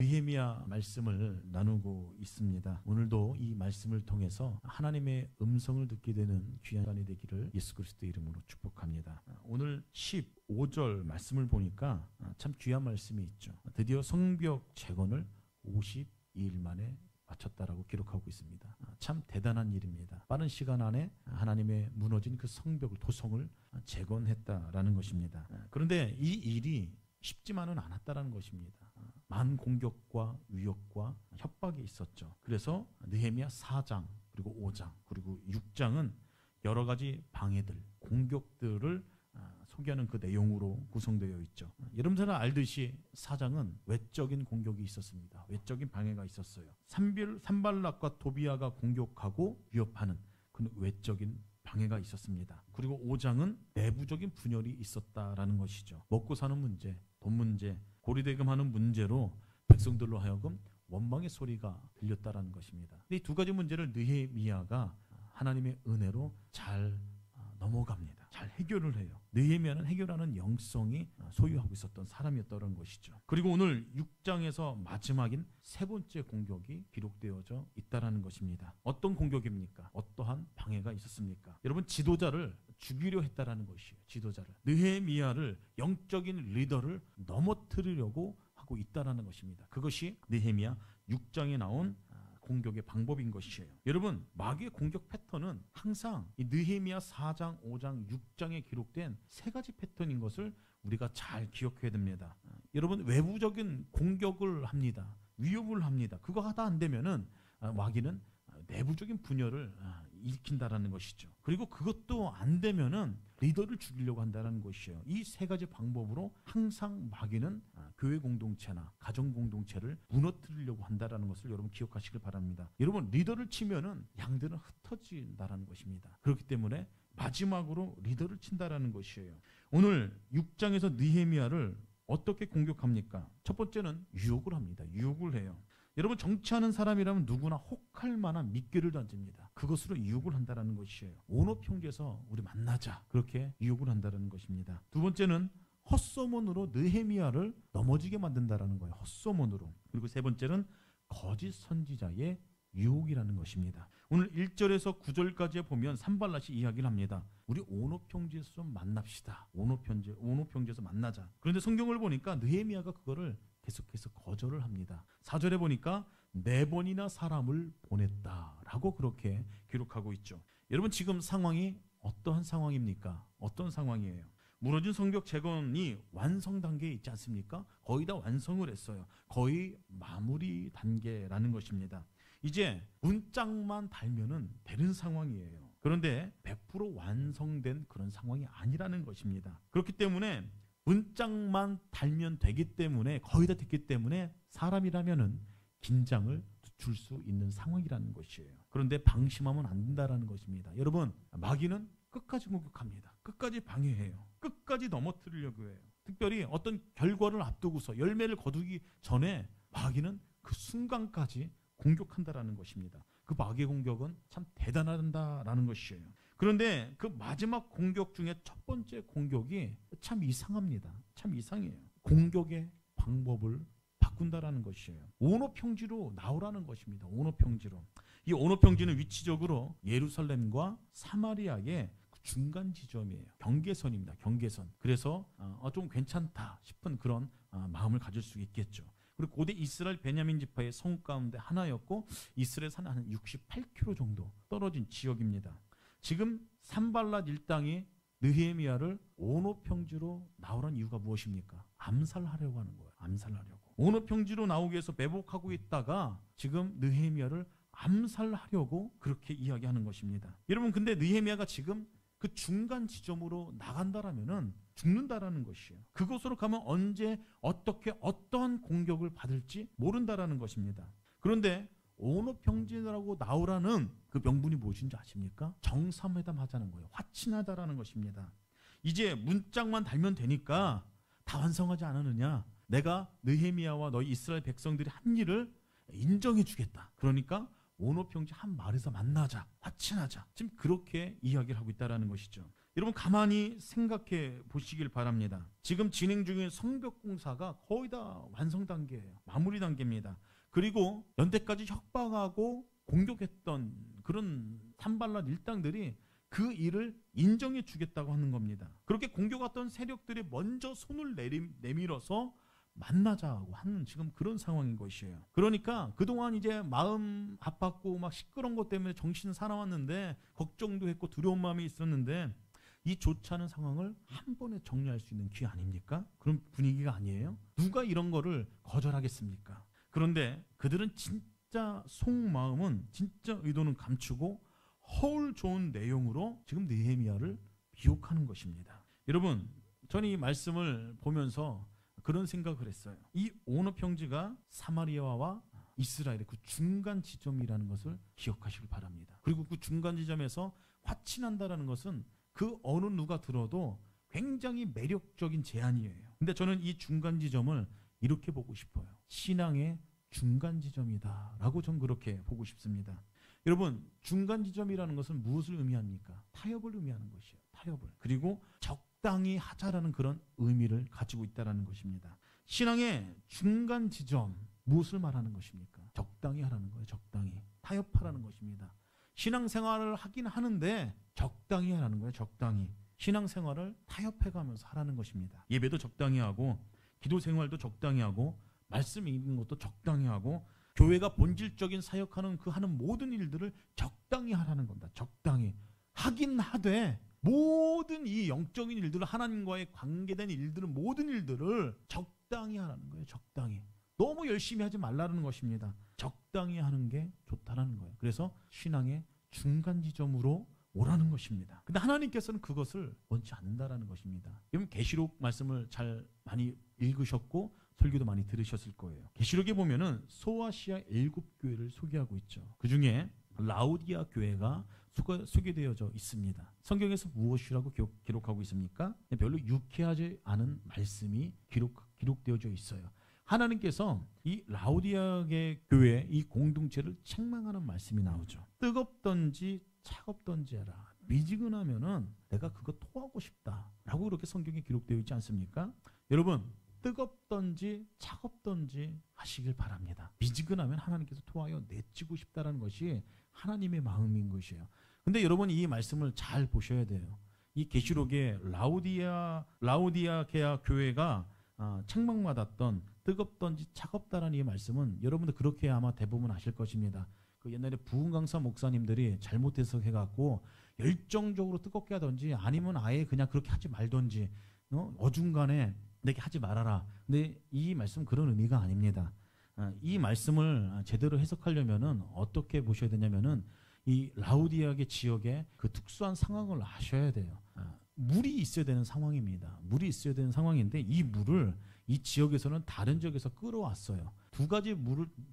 느헤미야 말씀을 나누고 있습니다. 오늘도 이 말씀을 통해서 하나님의 음성을 듣게 되는 귀한 시간이 되기를 예수 그리스도 이름으로 축복합니다. 오늘 15절 말씀을 보니까 참 귀한 말씀이 있죠. 드디어 성벽 재건을 52일 만에 마쳤다라고 기록하고 있습니다. 참 대단한 일입니다. 빠른 시간 안에 하나님의 무너진 그 성벽을, 도성을 재건했다라는 것입니다. 그런데 이 일이 쉽지만은 않았다라는 것입니다. 많은 공격과 위협과 협박이 있었죠. 그래서 느헤미야 4장 그리고 5장 그리고 6장은 여러 가지 방해들, 공격들을 소개하는 그 내용으로 구성되어 있죠. 여러분들은 알듯이 4장은 외적인 공격이 있었습니다. 외적인 방해가 있었어요. 산발락과 도비아가 공격하고 위협하는 그 외적인 방해가 있었습니다. 그리고 5장은 내부적인 분열이 있었다라는 것이죠. 먹고 사는 문제, 돈 문제, 고리대금하는 문제로 백성들로 하여금 원망의 소리가 들렸다라는 것입니다. 이 두 가지 문제를 느헤미야가 하나님의 은혜로 잘 넘어갑니다. 잘 해결을 해요. 느헤미야는 해결하는 영성이 소유하고 있었던 사람이었다는 것이죠. 그리고 오늘 6장에서 마지막인 세 번째 공격이 기록되어져 있다는 것입니다. 어떤 공격입니까? 어떠한 방해가 있었습니까? 여러분, 지도자를 죽이려 했다라는 것이에요. 지도자를. 느헤미야를, 영적인 리더를 넘어뜨리려고 하고 있다라는 것입니다. 그것이 느헤미야 6장에 나온 공격의 방법인 것이에요. 여러분, 마귀의 공격 패턴은 항상 이 느헤미야 4장, 5장, 6장에 기록된 세 가지 패턴인 것을 우리가 잘 기억해야 됩니다. 여러분, 외부적인 공격을 합니다. 위협을 합니다. 그거 하다 안 되면은 마귀는 내부적인 분열을 일으킨다라는 것이죠. 그리고 그것도 안 되면은 리더를 죽이려고 한다는 것이에요. 이 세 가지 방법으로 항상 마귀는 교회 공동체나 가정 공동체를 무너뜨리려고 한다는 것을 여러분 기억하시길 바랍니다. 여러분, 리더를 치면은 양들은 흩어진다는 것입니다. 그렇기 때문에 마지막으로 리더를 친다라는 것이에요. 오늘 6장에서 느헤미야를 어떻게 공격합니까? 첫 번째는 유혹을 합니다. 유혹을 해요. 여러분, 정치하는 사람이라면 누구나 혹할 만한 미끼를 던집니다. 그것으로 유혹을 한다는 것이에요. 온오평지에서 우리 만나자, 그렇게 유혹을 한다는 것입니다. 두 번째는 헛소문으로 느헤미야를 넘어지게 만든다는 거예요. 헛소문으로. 그리고 세 번째는 거짓 선지자의 유혹이라는 것입니다. 오늘 1절에서 9절까지 보면 산발랏이 이야기를 합니다. 우리 온오평지에서 좀 만납시다. 온오평지에서 만나자. 그런데 성경을 보니까 느헤미야가 그거를 계속해서 거절을 합니다. 4절에 보니까 4번이나 사람을 보냈다라고 그렇게 기록하고 있죠. 여러분, 지금 상황이 어떠한 상황입니까? 어떤 상황이에요? 무너진 성벽 재건이 완성 단계에 있지 않습니까? 거의 다 완성을 했어요. 거의 마무리 단계라는 것입니다. 이제 문짝만 달면은 되는 상황이에요. 그런데 100% 완성된 그런 상황이 아니라는 것입니다. 그렇기 때문에 문짝만 달면 되기 때문에, 거의 다 됐기 때문에 사람이라면은 긴장을 줄 수 있는 상황이라는 것이에요. 그런데 방심하면 안 된다라는 것입니다. 여러분, 마귀는 끝까지 공격합니다. 끝까지 방해해요. 끝까지 넘어뜨리려고 해요. 특별히 어떤 결과를 앞두고서 열매를 거두기 전에 마귀는 그 순간까지 공격한다라는 것입니다. 그 마귀의 공격은 참 대단하다라는 것이에요. 그런데 그 마지막 공격 중에 첫 번째 공격이 참 이상합니다. 참 이상해요. 공격의 방법을 바꾼다라는 것이에요. 온오평지로 나오라는 것입니다. 온오평지로. 이 온오평지는 위치적으로 예루살렘과 사마리아의 중간 지점이에요. 경계선입니다. 경계선. 그래서 좀 괜찮다 싶은 그런 마음을 가질 수 있겠죠. 그리고 고대 이스라엘 베냐민 지파의 성 가운데 하나였고, 이스라엘에서 한 68km 정도 떨어진 지역입니다. 지금 산발랏 일당이 느헤미야를 온오평지로 나오라는 이유가 무엇입니까? 암살하려고 하는 거예요. 암살하려고. 온오평지로 나오기 위해서 매복하고 있다가 지금 느헤미야를 암살하려고 그렇게 이야기하는 것입니다. 여러분, 근데 느헤미야가 지금 그 중간 지점으로 나간다라면은 죽는다라는 것이에요. 그곳으로 가면 언제 어떻게 어떠한 공격을 받을지 모른다라는 것입니다. 그런데 온오평지라고 나오라는 그 명분이 무엇인지 아십니까? 정상회담 하자는 거예요. 화친하자라는 것입니다. 이제 문짝만 달면 되니까 다 완성하지 않았느냐? 내가 느헤미야와 너희 이스라엘 백성들이 한 일을 인정해 주겠다. 그러니까 온오평지 한 마을에서 만나자, 화친하자. 지금 그렇게 이야기를 하고 있다는 것이죠. 여러분 가만히 생각해 보시길 바랍니다. 지금 진행 중인 성벽 공사가 거의 다 완성 단계예요. 마무리 단계입니다. 그리고 연대까지 협박하고 공격했던 그런 산발랏 일당들이 그 일을 인정해 주겠다고 하는 겁니다. 그렇게 공격했던 세력들이 먼저 손을 내밀어서 만나자고 하는 지금 그런 상황인 것이에요. 그러니까 그동안 이제 마음 아팠고 막 시끄러운 것 때문에 정신 사나웠는데 걱정도 했고 두려운 마음이 있었는데 이 좋지 않은 상황을 한 번에 정리할 수 있는 기회 아닙니까? 그런 분위기가 아니에요? 누가 이런 거를 거절하겠습니까? 그런데 그들은 진짜 속마음은 진짜 의도는 감추고 허울 좋은 내용으로 지금 느헤미야를 비욕하는 것입니다. 여러분, 저는 이 말씀을 보면서 그런 생각을 했어요. 이 온업 형제가 사마리아와 이스라엘의 그 중간 지점이라는 것을 기억하시길 바랍니다. 그리고 그 중간 지점에서 화친한다라는 것은 그 어느 누가 들어도 굉장히 매력적인 제안이에요. 근데 저는 이 중간 지점을 이렇게 보고 싶어요. 신앙의 중간 지점이다 라고 전 그렇게 보고 싶습니다. 여러분, 중간 지점이라는 것은 무엇을 의미합니까? 타협을 의미하는 것이에요. 타협을. 그리고 적당히 하자라는 그런 의미를 가지고 있다는 것입니다. 신앙의 중간 지점, 무엇을 말하는 것입니까? 적당히 하라는 거예요. 적당히. 타협하라는 것입니다. 신앙생활을 하긴 하는데 적당히 하라는 거예요. 적당히. 신앙생활을 타협해가면서 하라는 것입니다. 예배도 적당히 하고 기도생활도 적당히 하고 말씀 읽는 것도 적당히 하고 교회가 본질적인 사역하는 그 하는 모든 일들을 적당히 하라는 겁니다. 적당히. 하긴 하되 모든 이 영적인 일들을 하나님과의 관계된 일들은 모든 일들을 적당히 하라는 거예요. 적당히. 너무 열심히 하지 말라는 것입니다. 적당히 하는 게 좋다는 거예요. 그래서 신앙의 중간 지점으로 오라는 것입니다. 근데 하나님께서는 그것을 원치 않는다라는 것입니다. 여러분 계시록 말씀을 잘 많이 읽으셨고 설교도 많이 들으셨을 거예요. 계시록에 보면은 소아시아 7교회를 소개하고 있죠. 그 중에 라우디아 교회가 소개되어져 있습니다. 성경에서 무엇이라고 기록하고 있습니까? 별로 유쾌하지 않은 말씀이 기록되어져 있어요. 하나님께서 이 라우디아 교회 이 공동체를 책망하는 말씀이 나오죠. 뜨겁던지 차갑던지 해라. 미지근하면은 내가 그거 토하고 싶다라고 그렇게 성경에 기록되어 있지 않습니까? 여러분, 뜨겁던지 차갑던지 하시길 바랍니다. 미지근하면 하나님께서 토하여 내치고 싶다라는 것이 하나님의 마음인 것이에요. 근데 여러분 이 말씀을 잘 보셔야 돼요. 이 계시록에 라우디아 교회가 책망받았던 뜨겁던지 차갑다라는 이 말씀은 여러분들 그렇게 아마 대부분 아실 것입니다. 그 옛날에 부흥강사 목사님들이 잘못 해석해갖고 열정적으로 뜨겁게 하던지 아니면 아예 그냥 그렇게 하지 말던지 어중간에 내게 하지 말아라. 근데 이 말씀 그런 의미가 아닙니다. 이 말씀을 제대로 해석하려면은 어떻게 보셔야 되냐면은 이 라우디아의 지역의 그 특수한 상황을 아셔야 돼요. 물이 있어야 되는 상황입니다. 물이 있어야 되는 상황인데 이 물을 이 지역에서는 다른 지역에서 끌어왔어요. 두 가지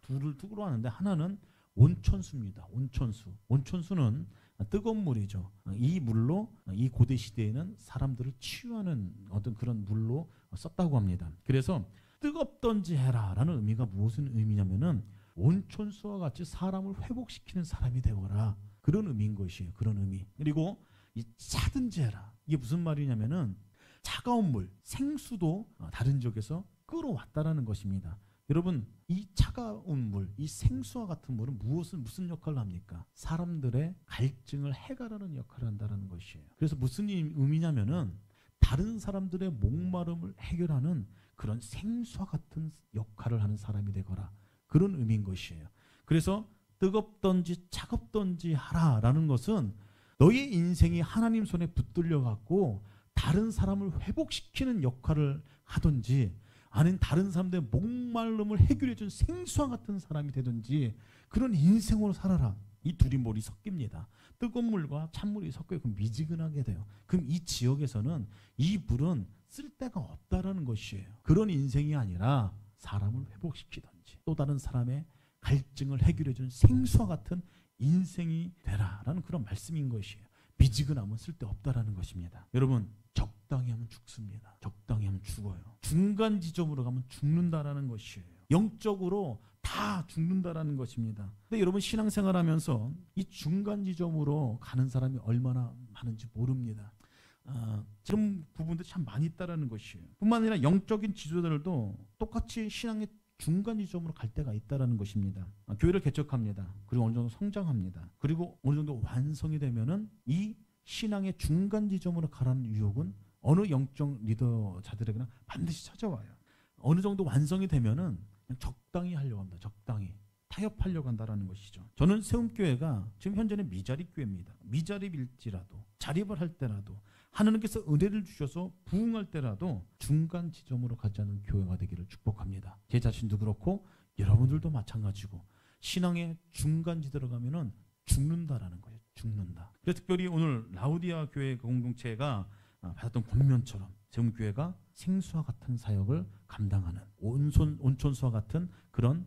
둘을 끌어왔는데 하나는 온천수입니다. 온천수. 온천수는 뜨거운 물이죠. 이 물로 이 고대 시대에는 사람들을 치유하는 어떤 그런 물로 썼다고 합니다. 그래서 뜨겁던지 해라라는 의미가 무슨 의미냐면은 온천수와 같이 사람을 회복시키는 사람이 되거라. 그런 의미인 것이에요. 그런 의미. 그리고 이 차든지 해라. 이게 무슨 말이냐면은 차가운 물, 생수도 다른 지역에서 끌어왔다라는 것입니다. 여러분, 이 차가운 물, 이 생수와 같은 물은 무슨 역할을 합니까? 사람들의 갈증을 해결하는 역할을 한다는 것이에요. 그래서 무슨 의미냐면은 다른 사람들의 목마름을 해결하는 그런 생수와 같은 역할을 하는 사람이 되거라. 그런 의미인 것이에요. 그래서 뜨겁던지 차갑던지 하라라는 것은 너의 인생이 하나님 손에 붙들려 갖고 다른 사람을 회복시키는 역할을 하든지 아니면 다른 사람들의 목마름을 해결해 준 생수와 같은 사람이 되든지 그런 인생으로 살아라. 이 둘이 물이 섞입니다. 뜨거운 물과 찬물이 섞여요. 그럼 미지근하게 돼요. 그럼 이 지역에서는 이 물은 쓸데가 없다라는 것이에요. 그런 인생이 아니라 사람을 회복시키든지 또 다른 사람의 갈증을 해결해 준 생수와 같은 인생이 되라라는 그런 말씀인 것이에요. 미지근하면 쓸데없다라는 것입니다. 여러분, 적당히 하면 죽습니다. 적당히 하면 죽어요. 중간 지점으로 가면 죽는다라는 것이에요. 영적으로 다 죽는다라는 것입니다. 근데 여러분 신앙생활하면서 이 중간 지점으로 가는 사람이 얼마나 많은지 모릅니다. 그런 부분도 참 많이 있다라는 것이에요. 뿐만 아니라 영적인 지도자들도 똑같이 신앙의 중간 지점으로 갈 때가 있다라는 것입니다. 교회를 개척합니다. 그리고 어느 정도 성장합니다. 그리고 어느 정도 완성이 되면은 이 신앙의 중간 지점으로 가라는 유혹은 어느 영적 리더자들에게나 반드시 찾아와요. 어느 정도 완성이 되면은 그냥 적당히 하려고 합니다. 적당히 타협하려고 한다라는 것이죠. 저는 세움교회가 지금 현재는 미자립 교회입니다. 미자립일지라도 자립을 할 때라도 하나님께서 은혜를 주셔서 부흥할 때라도 중간 지점으로 가지 않는 교회가 되기를 축복합니다. 제 자신도 그렇고 여러분들도 마찬가지고 신앙의 중간 지대로 가면은 죽는다라는 거예요. 죽는다. 그래서 특별히 오늘 라우디아 교회 공동체가 받았던 권면처럼 세움교회가 생수와 같은 사역을 감당하는 온천수와 같은 그런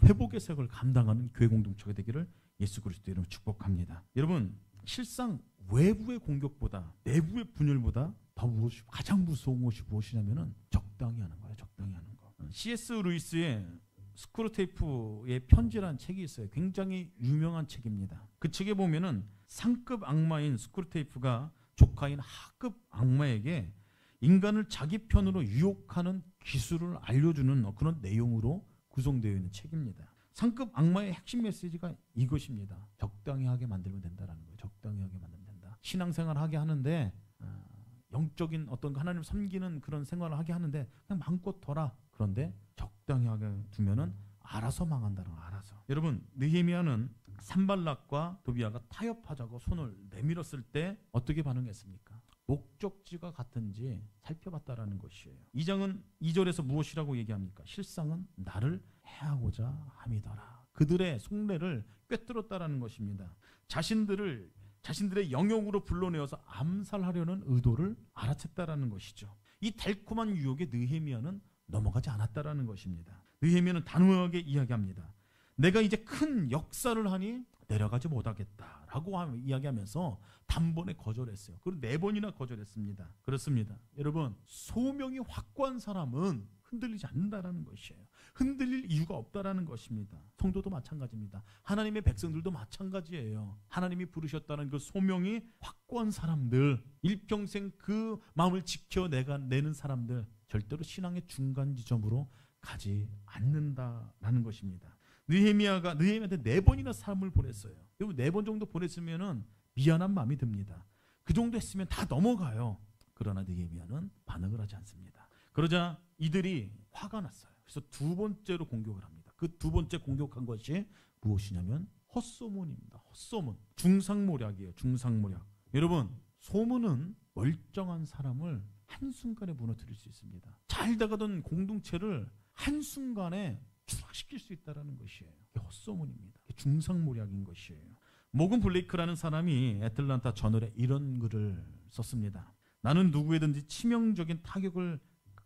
회복의 사역을 감당하는 교회 공동체가 되기를 예수 그리스도 이름으로 축복합니다. 여러분 실상 외부의 공격보다 내부의 분열보다 더 가장 무서운 것이 무엇이냐면은 적당히 하는 거예요. 적당히 하는 거. C.S. 루이스의 스크루테이프의 편지라는 책이 있어요. 굉장히 유명한 책입니다. 그 책에 보면은 상급 악마인 스크루테이프가 조카인 하급 악마에게 인간을 자기 편으로 유혹하는 기술을 알려주는 그런 내용으로 구성되어 있는 책입니다. 상급 악마의 핵심 메시지가 이것입니다. 적당히 하게 만들면 된다라는 거예요. 적당히 하게 만들면 된다. 신앙생활 하게 하는데 영적인 어떤 하나님 섬기는 그런 생활을 하게 하는데 그냥 마음껏 둬라. 그런데 적당히 하게 두면은 알아서 망한다는 거. 알아서. 여러분 느헤미야는 산발락과 도비아가 타협하자고 손을 내밀었을 때 어떻게 반응했습니까? 목적지가 같은지 살펴봤다라는 것이에요. 2장은 2절에서 무엇이라고 얘기합니까? 실상은 나를 해하고자 함이더라. 그들의 속내를 꿰뚫었다라는 것입니다. 자신들의 영역으로 불러내어서 암살하려는 의도를 알아챘다라는 것이죠. 이 달콤한 유혹에 느헤미야는 넘어가지 않았다라는 것입니다. 느헤미야는 단호하게 이야기합니다. 내가 이제 큰 역사를 하니 내려가지 못하겠다라고 이야기하면서 단번에 거절했어요. 그리고 4번이나 거절했습니다. 그렇습니다. 여러분 소명이 확고한 사람은 흔들리지 않는다라는 것이에요. 흔들릴 이유가 없다라는 것입니다. 성도도 마찬가지입니다. 하나님의 백성들도 마찬가지예요. 하나님이 부르셨다는 그 소명이 확고한 사람들, 일평생 그 마음을 지켜내는 사람들 절대로 신앙의 중간 지점으로 가지 않는다라는 것입니다. 느헤미야한테 4번이나 삶을 보냈어요. 4번 정도 보냈으면은 미안한 마음이 듭니다. 그 정도 했으면 다 넘어가요. 그러나 느헤미야는 반응을 하지 않습니다. 그러자 이들이 화가 났어요. 그래서 2번째로 공격을 합니다. 그 2번째 공격한 것이 무엇이냐면 헛소문입니다. 헛소문. 중상모략이에요. 중상모략. 여러분 소문은 멀쩡한 사람을 한순간에 무너뜨릴 수 있습니다. 잘 돼가던 공동체를 한순간에 추락시킬 수 있다는 것이에요. 이게 헛소문입니다. 이게 중상모략인 것이에요. 모건 블레이크라는 사람이 애틀란타 저널에 이런 글을 썼습니다. 나는 누구에든지 치명적인 타격을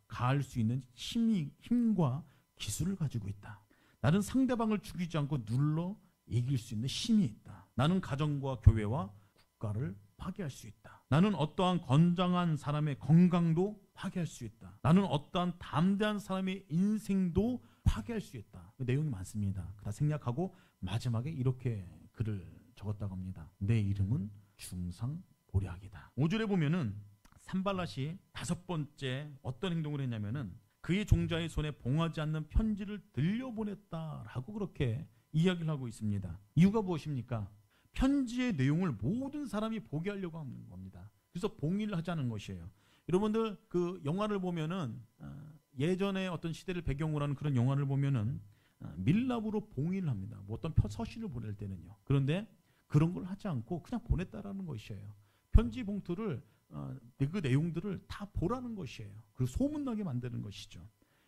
가할 수 있는 힘과 기술을 가지고 있다. 나는 상대방을 죽이지 않고 눌러 이길 수 있는 힘이 있다. 나는 가정과 교회와 국가를 파괴할 수 있다. 나는 어떠한 건장한 사람의 건강도 파괴할 수 있다. 나는 어떠한 담대한 사람의 인생도 파괴할 수 있다. 내용이 많습니다. 다 생략하고 마지막에 이렇게 글을 적었다고 합니다. 내 이름은 중상모략이다. 5절에 보면은 산발랏이 5번째 어떤 행동을 했냐면은 그의 종자의 손에 봉하지 않는 편지를 들려보냈다라고 그렇게 이야기를 하고 있습니다. 이유가 무엇입니까? 편지의 내용을 모든 사람이 보게 하려고 하는 겁니다. 그래서 봉인을 하자는 것이에요. 여러분들 그 영화를 보면은 예전에 어떤 시대를 배경으로 하는 그런 영화를 보면은 밀랍으로 봉인을 합니다. 뭐 어떤 서신을 보낼 때는요. 그런데 그런 걸 하지 않고 그냥 보냈다라는 것이에요. 편지 봉투를 그 내용들을 다 보라는 것이에요. 그리고 소문나게 만드는 것이죠.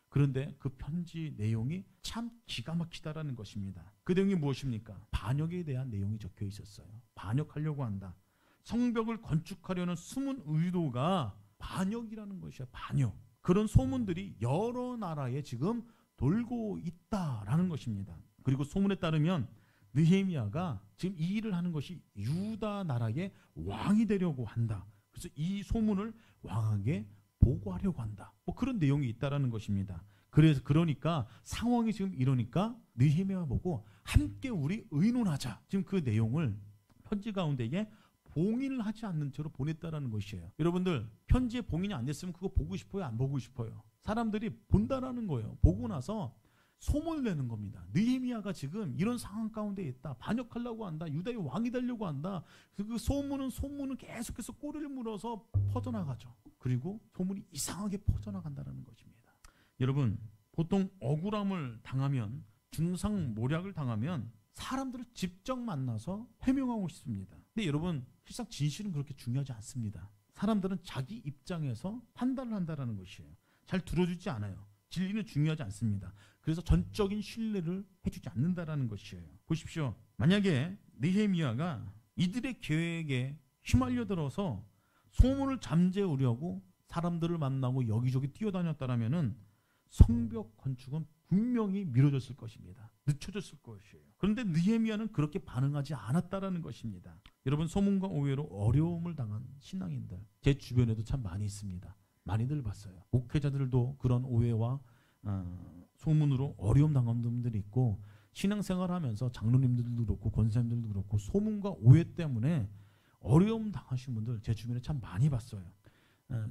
그런데 그 편지 내용이 참 기가 막히다라는 것입니다. 그 내용이 무엇입니까? 반역에 대한 내용이 적혀 있었어요. 반역하려고 한다. 성벽을 건축하려는 숨은 의도가 반역이라는 것이야. 반역. 그런 소문들이 여러 나라에 지금 돌고 있다라는 것입니다. 그리고 소문에 따르면 느헤미야가 지금 이 일을 하는 것이 유다 나라의 왕이 되려고 한다. 그래서 이 소문을 왕에게 보고하려고 한다. 뭐 그런 내용이 있다라는 것입니다. 그러니까 상황이 지금 이러니까 느헤미야 보고 함께 우리 의논하자. 지금 그 내용을 편지 가운데에 봉인을 하지 않는 채로 보냈다라는 것이에요. 여러분들 편지에 봉인이 안 됐으면 그거 보고 싶어요? 안 보고 싶어요? 사람들이 본다라는 거예요. 보고 나서 소문을 내는 겁니다. 느헤미야가 지금 이런 상황 가운데 있다. 반역하려고 한다. 유다의 왕이 되려고 한다. 그 소문은 계속해서 꼬리를 물어서 퍼져나가죠. 그리고 소문이 이상하게 퍼져나간다는 것입니다. 여러분 보통 억울함을 당하면 중상모략을 당하면 사람들을 직접 만나서 해명하고 싶습니다. 근데 여러분 실상 진실은 그렇게 중요하지 않습니다. 사람들은 자기 입장에서 판단을 한다는 것이에요. 잘 들어주지 않아요. 진리는 중요하지 않습니다. 그래서 전적인 신뢰를 해주지 않는다는 것이에요. 보십시오. 만약에 느헤미야가 이들의 계획에 휘말려 들어서 소문을 잠재우려고 사람들을 만나고 여기저기 뛰어다녔다면 성벽 건축은 분명히 미뤄졌을 것입니다. 늦춰졌을 것이에요. 그런데 느헤미야는 그렇게 반응하지 않았다는 것입니다. 여러분 소문과 오해로 어려움을 당한 신앙인들 제 주변에도 참 많이 있습니다. 많이들 봤어요. 목회자들도 그런 오해와 소문으로 어려움 당한 분들이 있고 신앙생활하면서 장로님들도 그렇고 권사님들도 그렇고 소문과 오해 때문에 어려움 당하신 분들 제 주변에 참 많이 봤어요.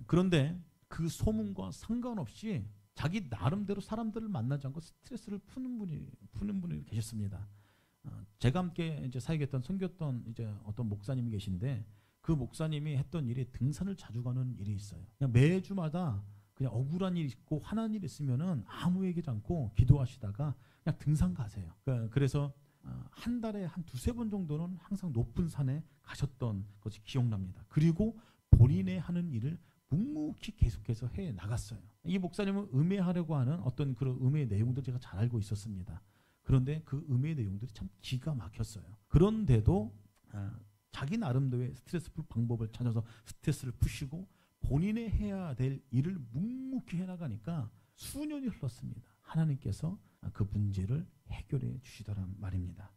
그런데 그 소문과 상관없이 자기 나름대로 사람들을 만나지 않고 스트레스를 푸는 분이 계셨습니다. 제가 함께 이제 사역했던 섬겼던 이제 어떤 목사님이 계신데 그 목사님이 했던 일이 등산을 자주 가는 일이 있어요. 그냥 매주마다 그냥 억울한 일 있고 화난 일 있으면은 아무 얘기하지 않고 기도하시다가 그냥 등산 가세요. 그래서 한 달에 한 두세 번 정도는 항상 높은 산에 가셨던 것이 기억납니다. 그리고 본인의 하는 일을 묵묵히 계속해서 해 나갔어요. 이 목사님은 음해하려고 하는 어떤 그런 음해의 내용들 제가 잘 알고 있었습니다. 그런데 그 음해의 내용들이 참 기가 막혔어요. 그런데도 자기 나름대로의 스트레스 풀 방법을 찾아서 스트레스를 푸시고 본인의 해야 될 일을 묵묵히 해나가니까 수년이 흘렀습니다. 하나님께서 그 문제를 해결해 주시더란 말입니다.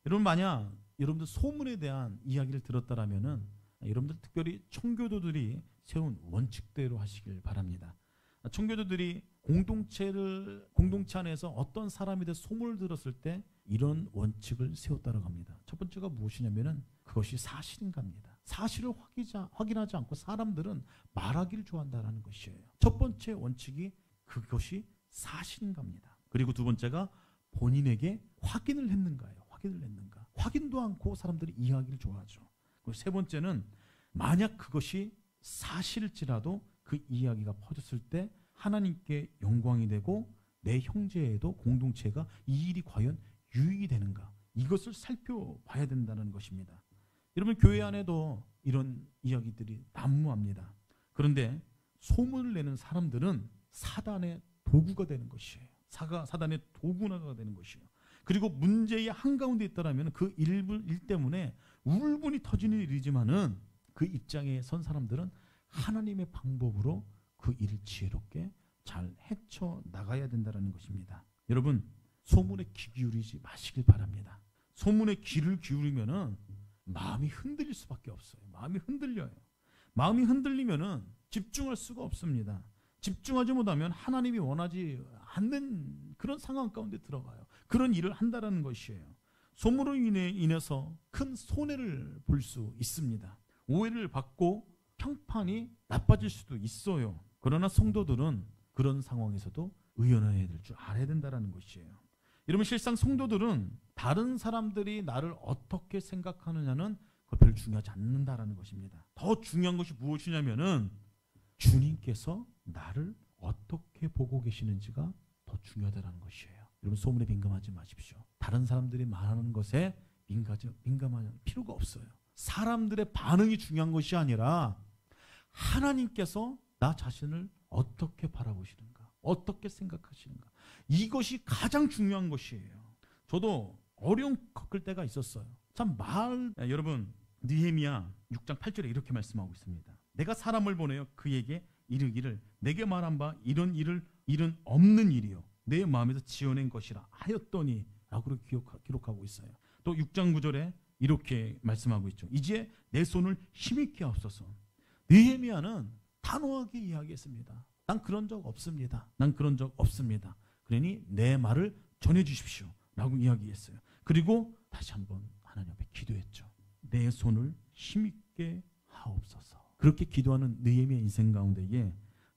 여러분 만약 여러분들 소문에 대한 이야기를 들었다라면은 여러분들 특별히 청교도들이 세운 원칙대로 하시길 바랍니다. 청교도들이 공동체 안에서 어떤 사람에 대해 소문을 들었을 때 이런 원칙을 세웠다고 합니다. 첫 번째가 무엇이냐면은 그것이 사실인가입니다. 사실을 확인하지 않고 사람들은 말하기를 좋아한다는 것이에요. 첫 번째 원칙이 그것이 사실인가입니다. 그리고 두 번째가 본인에게 확인을 했는가예요. 확인도 않고 사람들이 이해하기를 좋아하죠. 그리고 세 번째는 만약 그것이 사실일지라도 그 이야기가 퍼졌을 때 하나님께 영광이 되고 내 형제에도 공동체가 이 일이 과연 유익이 되는가 이것을 살펴봐야 된다는 것입니다. 여러분 교회 안에도 이런 이야기들이 난무합니다. 그런데 소문을 내는 사람들은 사단의 도구가 되는 것이에요. 사단의 도구가 되는 것이에요. 그리고 문제의 한가운데 있다라면 그 일 때문에 울분이 터지는 일이지만은 그 입장에 선 사람들은 하나님의 방법으로 그 일을 지혜롭게 잘 헤쳐나가야 된다는 것입니다. 여러분 소문에 귀 기울이지 마시길 바랍니다. 소문에 귀를 기울이면은 마음이 흔들릴 수밖에 없어요. 마음이 흔들려요. 마음이 흔들리면은 집중할 수가 없습니다. 집중하지 못하면 하나님이 원하지 않는 그런 상황 가운데 들어가요. 그런 일을 한다라는 것이에요. 소문으로 인해서 큰 손해를 볼 수 있습니다. 오해를 받고 평판이 나빠질 수도 있어요. 그러나 성도들은 그런 상황에서도 의연해야 될 줄 알아야 된다는 것이에요. 여러분 실상 성도들은 다른 사람들이 나를 어떻게 생각하느냐는 별 중요하지 않는다라는 것입니다. 더 중요한 것이 무엇이냐면은 주님께서 나를 어떻게 보고 계시는지가 더 중요하다는 것이에요. 여러분 소문에 민감하지 마십시오. 다른 사람들이 말하는 것에 민감할 필요가 없어요. 사람들의 반응이 중요한 것이 아니라 하나님께서 나 자신을 어떻게 바라보시는가, 어떻게 생각하시는가, 이것이 가장 중요한 것이에요. 저도 어려움 겪을 때가 있었어요. 여러분 느헤미야 6장 8절에 이렇게 말씀하고 있습니다. 내가 사람을 보내어 그에게 이르기를 내게 말한 바 이런 일은 없는 일이요 내 마음에서 지어낸 것이라 하였더니 라고 기록하고 있어요. 또 6장 9절에 이렇게 말씀하고 있죠. 이제 내 손을 힘있게 하옵소서. 느헤미야는 단호하게 이야기했습니다. 난 그런 적 없습니다. 그러니 내 말을 전해주십시오 라고 이야기했어요. 그리고 다시 한번 하나님 앞에 기도했죠. 내 손을 힘있게 힘있게 하옵소서. 그렇게 기도하는 느헤미야 인생 가운데에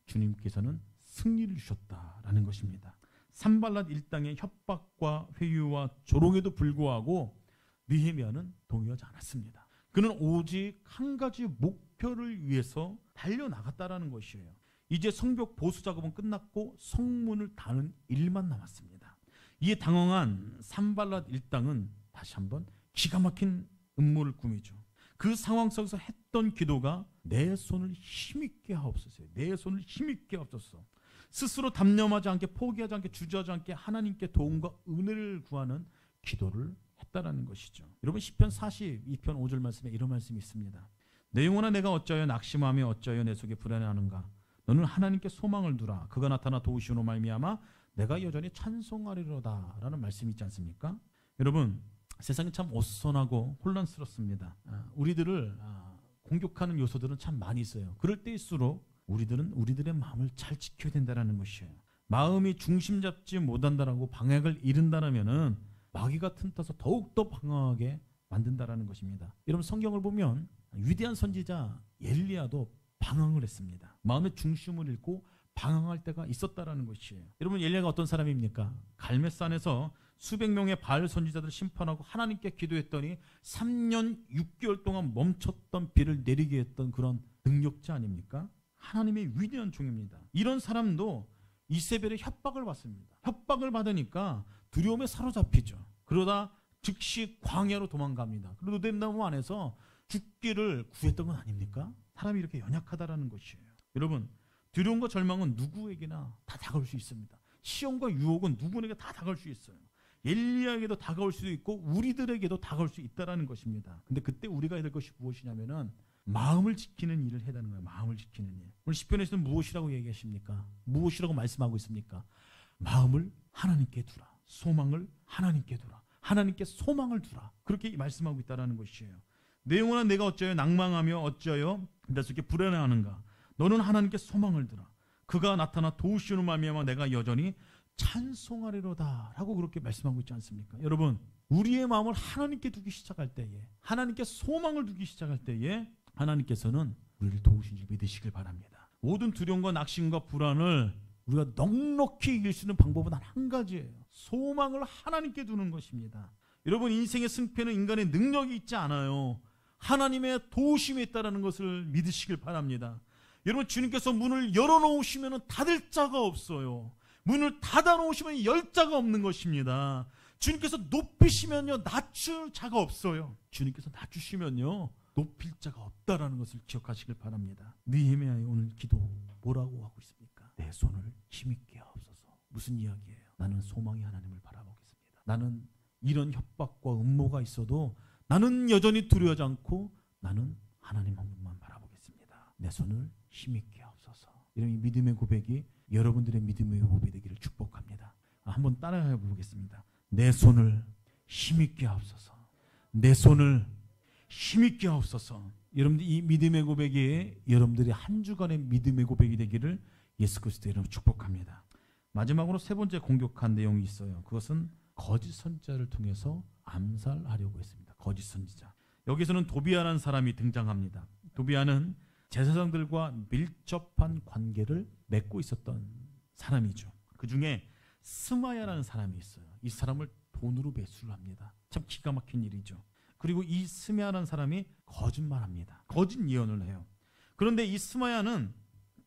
주님께서는 승리를 주셨다라는 것입니다. 산발랏 일당의 협박과 회유와 조롱에도 불구하고 느헤미야는 동요하지 않았습니다. 그는 오직 한 가지 목표를 위해서 달려나갔다라는 것이에요. 이제 성벽 보수 작업은 끝났고 성문을 다는 일만 남았습니다. 이에 당황한 산발랏 일당은 다시 한번 기가 막힌 음모를 꾸미죠. 그 상황 속에서 했던 기도가 내 손을 힘있게 하옵소서. 내 손을 힘있게 하옵소서. 스스로 담념하지 않게, 포기하지 않게, 주저하지 않게 하나님께 도움과 은혜를 구하는 기도를 했다라는 것이죠. 여러분 시편 42편 5절 말씀에 이런 말씀이 있습니다. 내 영혼아 내가 어찌하여 낙심하며 어찌하여 내 속에 불안해하는가. 너는 하나님께 소망을 두라. 그가 나타나 도우시오로 말미암아 내가 여전히 찬송하리로다 라는 말씀이 있지 않습니까? 여러분 세상이 참 어수선하고 혼란스럽습니다. 우리들을 공격하는 요소들은 참 많이 있어요. 그럴 때일수록 우리들은 우리들의 마음을 잘 지켜야 된다는 것이에요. 마음이 중심 잡지 못한다라고 방향을 잃은다라면은 마귀가 틈타서 더욱더 방황하게 만든다라는 것입니다. 여러분 성경을 보면 위대한 선지자 엘리야도 방황을 했습니다. 마음의 중심을 잃고 방황할 때가 있었다라는 것이에요. 여러분 엘리야가 어떤 사람입니까? 갈멜산에서 수백 명의 바알 선지자들을 심판하고 하나님께 기도했더니 3년 6개월 동안 멈췄던 비를 내리게 했던 그런 능력자 아닙니까? 하나님의 위대한 종입니다. 이런 사람도 이세벨의 협박을 받습니다. 협박을 받으니까 두려움에 사로잡히죠. 그러다 즉시 광야로 도망갑니다. 그리고 노뎀나무 안에서 죽기를 구했던 건 아닙니까? 사람이 이렇게 연약하다라는 것이에요. 여러분 두려움과 절망은 누구에게나 다 다가올 수 있습니다. 시험과 유혹은 누구에게 다 다가올 수 있어요. 엘리야에게도 다가올 수도 있고 우리들에게도 다가올 수 있다라는 것입니다. 근데 그때 우리가 해야 될 것이 무엇이냐면은 마음을 지키는 일을 해야 되는 거예요. 마음을 지키는 일. 오늘 시편에서는 무엇이라고 얘기하십니까? 무엇이라고 말씀하고 있습니까? 마음을 하나님께 두라. 소망을 하나님께 두라. 하나님께 소망을 두라. 그렇게 말씀하고 있다라는 것이에요. 내 영혼아 내가 어찌하여 낭망하며 어찌하여 내 속에 불안해하는가. 너는 하나님께 소망을 두라. 그가 나타나 도우시는 말미암아 내가 여전히 찬송하리로다 라고 그렇게 말씀하고 있지 않습니까? 여러분 우리의 마음을 하나님께 두기 시작할 때에, 하나님께 소망을 두기 시작할 때에 하나님께서는 우리를 도우신 줄 믿으시길 바랍니다. 모든 두려움과 낙심과 불안을 우리가 넉넉히 이길 수 있는 방법은 단 한 가지예요. 소망을 하나님께 두는 것입니다. 여러분 인생의 승패는 인간의 능력이 있지 않아요. 하나님의 도우심이 있다는 것을 믿으시길 바랍니다. 여러분 주님께서 문을 열어놓으시면 닫을 자가 없어요. 문을 닫아놓으시면 열 자가 없는 것입니다. 주님께서 높이시면요 낮출 자가 없어요. 주님께서 낮추시면요 높일 자가 없다라는 것을 기억하시길 바랍니다. 느헤미야의 오늘 기도 뭐라고 하고 있습니까? 내 손을 힘있게 하옵소서. 무슨 이야기예요? 나는 소망의 하나님을 바라보겠습니다. 나는 이런 협박과 음모가 있어도 나는 여전히 두려워하지 않고 나는 하나님 한 분만 바라보겠습니다. 내 손을 힘있게 하옵소서. 이런 이 믿음의 고백이 여러분들의 믿음의 고백이 되기를 축복합니다. 한번 따라해 보겠습니다. 내 손을 힘있게 하옵소서. 내 손을 힘있게 하옵소서. 여러분들 이 믿음의 고백이 여러분들의 한 주간의 믿음의 고백이 되기를 예수 그리스도의 이름으로 축복합니다. 마지막으로 세 번째 공격한 내용이 있어요. 그것은 거짓 선지자를 통해서 암살하려고 했습니다. 거짓 선지자. 여기서는 도비아라는 사람이 등장합니다. 도비아는 제사장들과 밀접한 관계를 맺고 있었던 사람이죠. 그 중에 스마야라는 사람이 있어요. 이 사람을 돈으로 매수를 합니다. 참 기가 막힌 일이죠. 그리고 이 스마야라는 사람이 거짓말합니다. 거짓 예언을 해요. 그런데 이 스마야는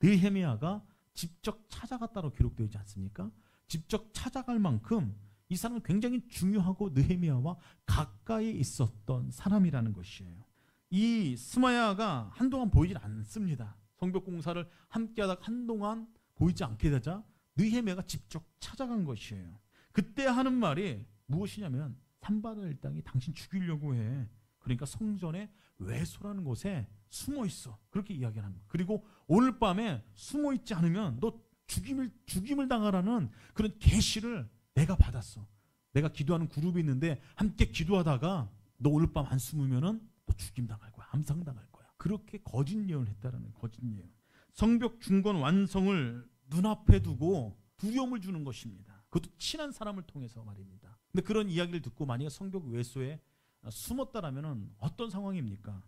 느헤미야가 직접 찾아갔다고 기록되어 있지 않습니까? 직접 찾아갈 만큼 이 사람은 굉장히 중요하고 느헤미야와 가까이 있었던 사람이라는 것이에요. 이 스마야가 한동안 보이질 않습니다. 성벽 공사를 함께하다가 한동안 보이지 않게 되자 느헤미야가 직접 찾아간 것이에요. 그때 하는 말이 무엇이냐면 산발랏 일당이 당신 죽이려고 해. 그러니까 성전의 외소라는 곳에 숨어 있어. 그렇게 이야기를 합니다. 그리고 오늘 밤에 숨어 있지 않으면 너 죽임을 당하라는 그런 계시를 내가 받았어. 내가 기도하는 그룹이 있는데 함께 기도하다가 너 오늘 밤 안 숨으면은 너 죽임 당할 거야. 암상 당할 거야. 그렇게 거짓 예언을 했다라는 거짓 예언. 성벽 중건 완성을 눈앞에 두고 두려움을 주는 것입니다. 그것도 친한 사람을 통해서 말입니다. 근데 그런 이야기를 듣고 만약에 성벽 외소에 숨었다라면은 어떤 상황입니까?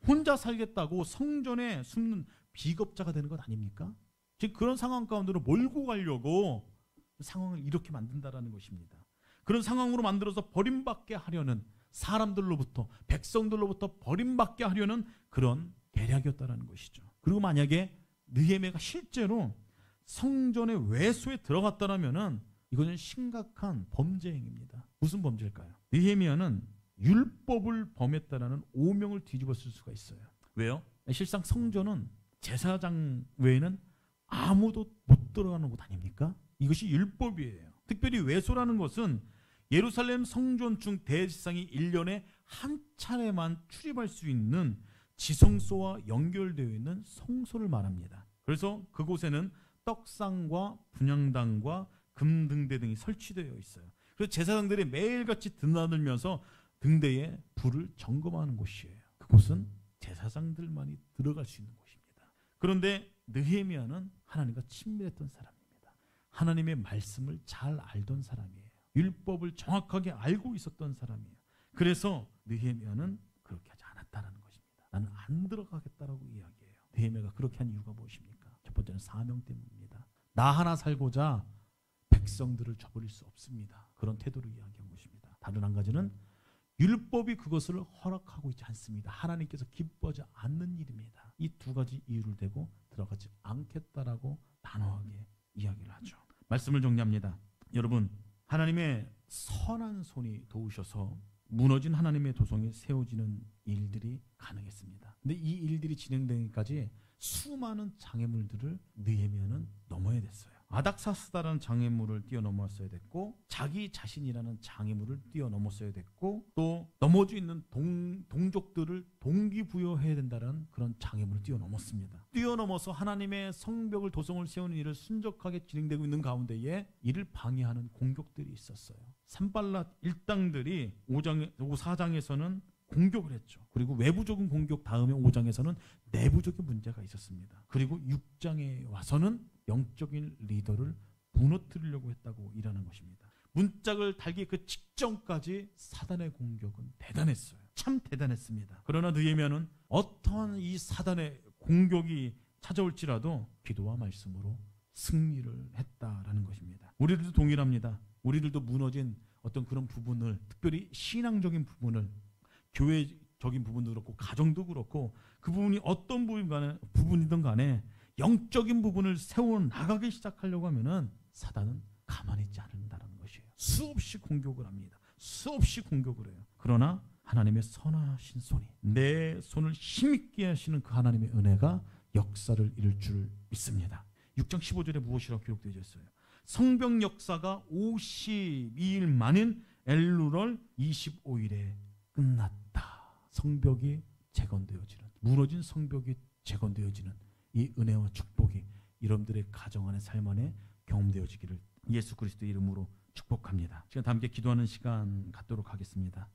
혼자 살겠다고 성전에 숨는 비겁자가 되는 것 아닙니까? 지금 그런 상황 가운데로 몰고 가려고 상황을 이렇게 만든다라는 것입니다. 그런 상황으로 만들어서 버림받게 하려는, 사람들로부터, 백성들로부터 버림받게 하려는 그런 계략이었다라는 것이죠. 그리고 만약에 느헤미야가 실제로 성전의 외소에 들어갔다라면은 이거는 심각한 범죄 행위입니다. 무슨 범죄일까요? 느헤미야는 율법을 범했다라는 오명을 뒤집어 쓸 수가 있어요. 왜요? 실상 성전은 제사장 외에는 아무도 못 들어가는 곳 아닙니까? 이것이 율법이에요. 특별히 외소라는 것은 예루살렘 성전중 대제사장이 1년에 한 차례만 출입할 수 있는 지성소와 연결되어 있는 성소를 말합니다. 그래서 그곳에는 떡상과 분향단과 금등대 등이 설치되어 있어요. 그래서 제사장들이 매일같이 드나들면서 등대에 불을 점검하는 곳이에요. 그곳은 제사장들만이 들어갈 수 있는 곳입니다. 그런데 느헤미야는 하나님과 친밀했던 사람입니다. 하나님의 말씀을 잘 알던 사람이에요. 율법을 정확하게 알고 있었던 사람이에요. 그래서 느헤미야는 그렇게 하지 않았다는 것입니다. 나는 안 들어가겠다라고 이야기해요. 느헤미야가 그렇게 한 이유가 무엇입니까? 첫 번째는 사명 때문입니다. 나 하나 살고자 백성들을 저버릴 수 없습니다. 그런 태도로 이야기한 것입니다. 다른 한 가지는 율법이 그것을 허락하고 있지 않습니다. 하나님께서 기뻐하지 않는 일입니다. 이 두 가지 이유를 대고 들어가지 않겠다라고 단호하게 이야기를 하죠. 말씀을 정리합니다. 여러분, 하나님의 선한 손이 도우셔서 무너진 하나님의 도성이 세워지는 일들이 가능했습니다. 근데 이 일들이 진행되기까지 수많은 장애물들을 느헤미야는 넘어야 됐어요. 아닥사스다라는 장애물을 뛰어넘었어야 됐고, 자기 자신이라는 장애물을 뛰어넘었어야 됐고, 또 넘어져 있는 동족들을 동기부여해야 된다는 그런 장애물을 뛰어넘었습니다. 뛰어넘어서 하나님의 성벽을, 도성을 세우는 일을 순적하게 진행되고 있는 가운데에 이를 방해하는 공격들이 있었어요. 산발랏 일당들이 4장에서는 공격을 했죠. 그리고 외부적인 공격 다음에 5장에서는 내부적인 문제가 있었습니다. 그리고 6장에 와서는 영적인 리더를 무너뜨리려고 했다고 일하는 것입니다. 문짝을 달기 그 직전까지 사단의 공격은 대단했어요. 참 대단했습니다. 그러나 느헤미야는 어떠한 이 사단의 공격이 찾아올지라도 기도와 말씀으로 승리를 했다라는 것입니다. 우리들도 동일합니다. 우리들도 무너진 어떤 그런 부분을, 특별히 신앙적인 부분을, 교회적인 부분도 그렇고 가정도 그렇고, 그 부분이 어떤 부분이든 간에 영적인 부분을 세워나가기 시작하려고 하면은 사단은 가만히 있지 않는다는 것이에요. 수없이 공격을 합니다. 수없이 공격을 해요. 그러나 하나님의 선하신 손이, 내 손을 힘있게 하시는 그 하나님의 은혜가 역사를 이룰 줄 믿습니다. 6장 15절에 무엇이라고 기록되어 있어요? 성벽 역사가 52일 만인 엘루럴 25일에 끝났다. 성벽이 재건되어지는, 무너진 성벽이 재건되어지는 이 은혜와 축복이 여러분들의 가정 안에, 삶 안에 경험되어지기를 예수 그리스도의 이름으로 축복합니다. 시간 다 함께 기도하는 시간 갖도록 하겠습니다.